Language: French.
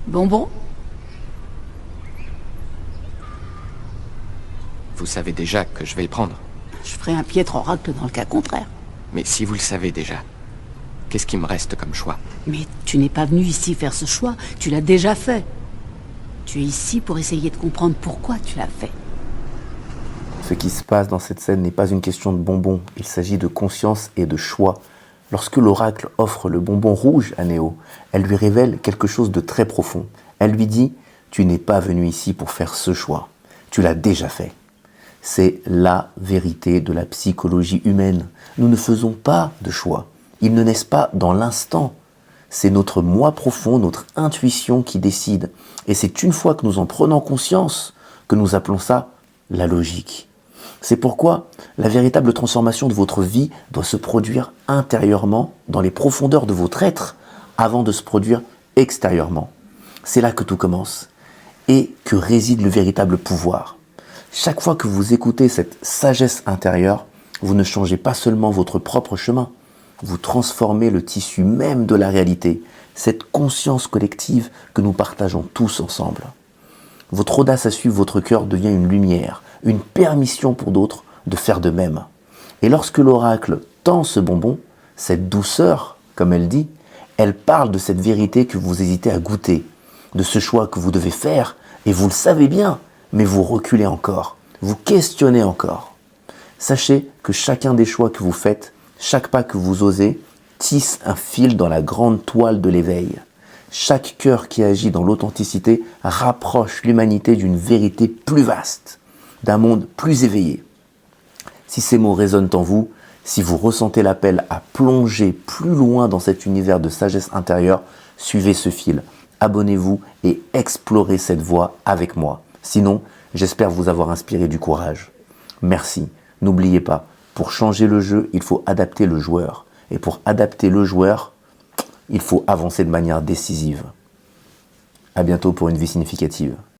Bonbon? Vous savez déjà que je vais le prendre. Je ferai un piètre oracle dans le cas contraire. Mais si vous le savez déjà, qu'est-ce qui me reste comme choix? Mais tu n'es pas venu ici faire ce choix, tu l'as déjà fait. Tu es ici pour essayer de comprendre pourquoi tu l'as fait. Ce qui se passe dans cette scène n'est pas une question de bonbons, il s'agit de conscience et de choix. Lorsque l'oracle offre le bonbon rouge à Néo, elle lui révèle quelque chose de très profond. Elle lui dit « Tu n'es pas venu ici pour faire ce choix, tu l'as déjà fait ». C'est la vérité de la psychologie humaine. Nous ne faisons pas de choix. Ils ne naissent pas dans l'instant. C'est notre moi profond, notre intuition qui décide. Et c'est une fois que nous en prenons conscience que nous appelons ça la logique. C'est pourquoi la véritable transformation de votre vie doit se produire intérieurement, dans les profondeurs de votre être, avant de se produire extérieurement. C'est là que tout commence et que réside le véritable pouvoir. Chaque fois que vous écoutez cette sagesse intérieure, vous ne changez pas seulement votre propre chemin, vous transformez le tissu même de la réalité, cette conscience collective que nous partageons tous ensemble. Votre audace à suivre votre cœur devient une lumière, une permission pour d'autres de faire de même. Et lorsque l'oracle tend ce bonbon, cette douceur, comme elle dit, elle parle de cette vérité que vous hésitez à goûter, de ce choix que vous devez faire, et vous le savez bien, mais vous reculez encore, vous questionnez encore. Sachez que chacun des choix que vous faites, chaque pas que vous osez, tisse un fil dans la grande toile de l'éveil. Chaque cœur qui agit dans l'authenticité rapproche l'humanité d'une vérité plus vaste, d'un monde plus éveillé. Si ces mots résonnent en vous, si vous ressentez l'appel à plonger plus loin dans cet univers de sagesse intérieure, suivez ce fil, abonnez-vous et explorez cette voie avec moi. Sinon, j'espère vous avoir inspiré du courage. Merci. N'oubliez pas, pour changer le jeu, il faut adapter le joueur. Et pour adapter le joueur, il faut avancer de manière décisive. À bientôt pour une vie significative.